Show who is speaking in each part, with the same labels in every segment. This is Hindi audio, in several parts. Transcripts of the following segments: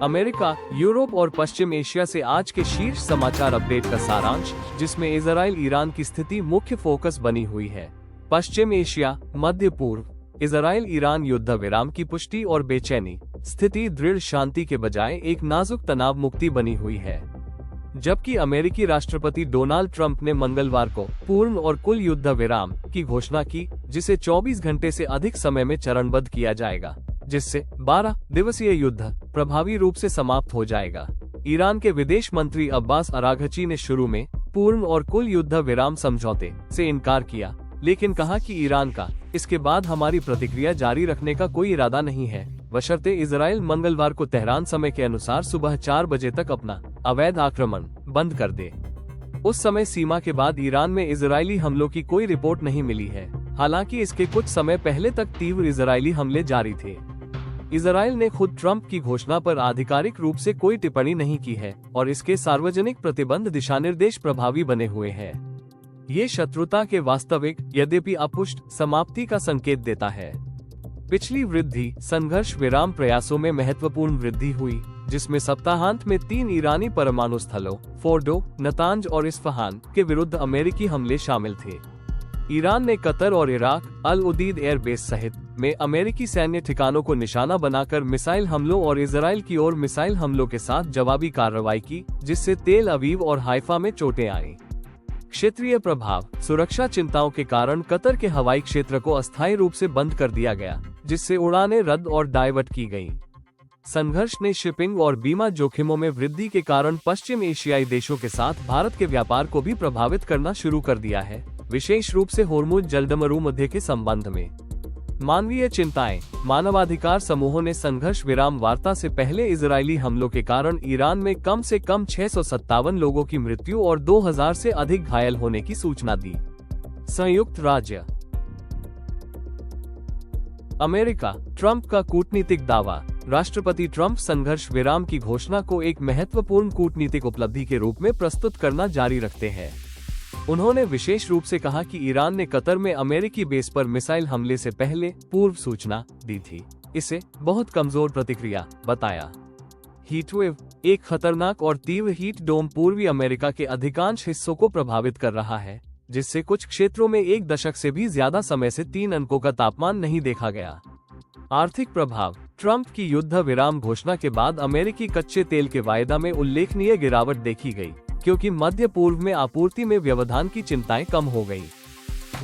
Speaker 1: अमेरिका, यूरोप और पश्चिम एशिया से आज के शीर्ष समाचार अपडेट का सारांश, जिसमें इजराइल ईरान की स्थिति मुख्य फोकस बनी हुई है। पश्चिम एशिया, मध्य पूर्व, इजराइल ईरान युद्ध विराम की पुष्टि और बेचैनी, स्थिति दृढ़ शांति के बजाय एक नाजुक तनाव मुक्ति बनी हुई है। जबकि अमेरिकी राष्ट्रपति डोनाल्ड ट्रंप ने मंगलवार को पूर्ण और कुल युद्ध विराम की घोषणा की, जिसे 24 घंटे से अधिक समय में चरणबद्ध किया जाएगा, जिससे 12 दिवसीय युद्ध प्रभावी रूप से समाप्त हो जाएगा। ईरान के विदेश मंत्री अब्बास अराघची ने शुरू में पूर्ण और कुल युद्ध विराम समझौते से इनकार किया, लेकिन कहा कि ईरान का इसके बाद हमारी प्रतिक्रिया जारी रखने का कोई इरादा नहीं है, बशर्ते इजराइल मंगलवार को तेहरान समय के अनुसार सुबह 4 बजे तक अपना अवैध आक्रमण बंद कर दे। उस समय सीमा के बाद ईरान में इजरायली हमलों की कोई रिपोर्ट नहीं मिली है। हालांकि इसके कुछ समय पहले तक तीव्र इजरायली हमले जारी थे। इजराइल ने खुद ट्रंप की घोषणा पर आधिकारिक रूप से कोई टिप्पणी नहीं की है और इसके सार्वजनिक प्रतिबंध दिशानिर्देश प्रभावी बने हुए हैं। ये शत्रुता के वास्तविक, यद्यपि अपुष्ट, समाप्ति का संकेत देता है। पिछली वृद्धि संघर्ष विराम प्रयासों में महत्वपूर्ण वृद्धि हुई, जिसमें सप्ताहांत में 3 ईरानी परमाणु स्थलों फोर्डो, नतांज और इस्फहान के विरुद्ध अमेरिकी हमले शामिल थे। ईरान ने कतर और इराक अल उदीद एयरबेस सहित में अमेरिकी सैन्य ठिकानों को निशाना बनाकर मिसाइल हमलों और इजराइल की ओर मिसाइल हमलों के साथ जवाबी कार्रवाई की, जिससे तेल अवीव और हाइफा में चोटें आईं। क्षेत्रीय प्रभाव, सुरक्षा चिंताओं के कारण कतर के हवाई क्षेत्र को अस्थायी रूप से बंद कर दिया गया, जिससे उड़ानें रद्द और डाइवर्ट की गईं। संघर्ष ने शिपिंग और बीमा जोखिमों में वृद्धि के कारण पश्चिम एशियाई देशों के साथ भारत के व्यापार को भी प्रभावित करना शुरू कर दिया है, विशेष रूप से होर्मुज जलदमरू मध्य के संबंध में। मानवीय चिंताएं, मानवाधिकार समूहों ने संघर्ष विराम वार्ता से पहले इजरायली हमलों के कारण ईरान में कम से कम 657 लोगों की मृत्यु और 2000 से अधिक घायल होने की सूचना दी। संयुक्त राज्य अमेरिका, ट्रंप का कूटनीतिक दावा। राष्ट्रपति ट्रंप संघर्ष विराम की घोषणा को एक महत्वपूर्ण कूटनीतिक उपलब्धि के रूप में प्रस्तुत करना जारी रखते हैं। उन्होंने विशेष रूप से कहा कि ईरान ने कतर में अमेरिकी बेस पर मिसाइल हमले से पहले पूर्व सूचना दी थी। इसे बहुत कमजोर प्रतिक्रिया बताया। हीटवेव, एक खतरनाक और तीव्र हीट डोम पूर्वी अमेरिका के अधिकांश हिस्सों को प्रभावित कर रहा है, जिससे कुछ क्षेत्रों में 1 दशक से भी ज्यादा समय से 3 अंकों का तापमान नहीं देखा गया। आर्थिक प्रभाव, ट्रंप की युद्ध विराम घोषणा के बाद अमेरिकी कच्चे तेल के वायदा में उल्लेखनीय गिरावट देखी गई, क्योंकि मध्य पूर्व में आपूर्ति में व्यवधान की चिंताएं कम हो गई।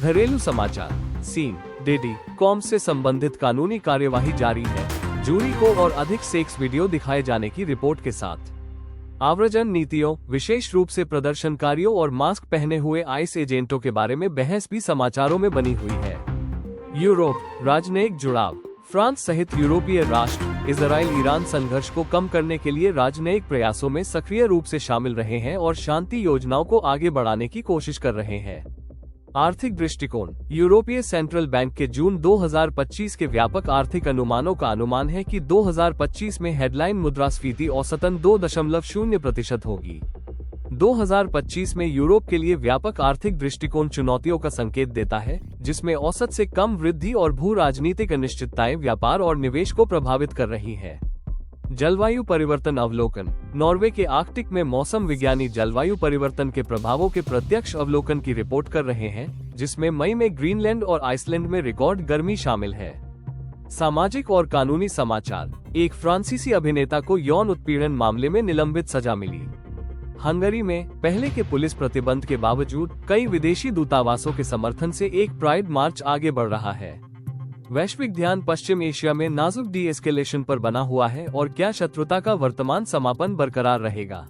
Speaker 1: घरेलू समाचार, सीन.com से संबंधित कानूनी कार्यवाही जारी है, जूरी को और अधिक सेक्स वीडियो दिखाए जाने की रिपोर्ट के साथ। आव्रजन नीतियों, विशेष रूप से प्रदर्शनकारियों और मास्क पहने हुए आइस एजेंटों के बारे में बहस भी समाचारों में बनी हुई है। यूरोप, राजनयिक जुड़ाव। फ्रांस सहित यूरोपीय राष्ट्र इजराइल ईरान संघर्ष को कम करने के लिए राजनयिक प्रयासों में सक्रिय रूप से शामिल रहे हैं और शांति योजनाओं को आगे बढ़ाने की कोशिश कर रहे हैं। आर्थिक दृष्टिकोण, यूरोपीय सेंट्रल बैंक के जून 2025 के व्यापक आर्थिक अनुमानों का अनुमान है कि 2025 में हेडलाइन मुद्रास्फीति औसतन 2.0% होगी। 2025 में यूरोप के लिए व्यापक आर्थिक दृष्टिकोण चुनौतियों का संकेत देता है, जिसमें औसत से कम वृद्धि और भू राजनीतिक अनिश्चितताएं व्यापार और निवेश को प्रभावित कर रही है। जलवायु परिवर्तन अवलोकन, नॉर्वे के आर्कटिक में मौसम विज्ञानी जलवायु परिवर्तन के प्रभावों के प्रत्यक्ष अवलोकन की रिपोर्ट कर रहे हैं, जिसमें मई में ग्रीनलैंड और आइसलैंड में रिकॉर्ड गर्मी शामिल है। सामाजिक और कानूनी समाचार, एक फ्रांसीसी अभिनेता को यौन उत्पीड़न मामले में निलंबित सजा मिली। हंगरी में पहले के पुलिस प्रतिबंध के बावजूद कई विदेशी दूतावासों के समर्थन से एक प्राइड मार्च आगे बढ़ रहा है। वैश्विक ध्यान पश्चिम एशिया में नाजुक डी-एस्केलेशन पर बना हुआ है और क्या शत्रुता का वर्तमान समापन बरकरार रहेगा।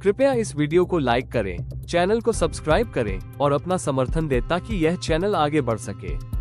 Speaker 1: कृपया इस वीडियो को लाइक करें, चैनल को सब्सक्राइब करें और अपना समर्थन दें ताकि यह चैनल आगे बढ़ सके।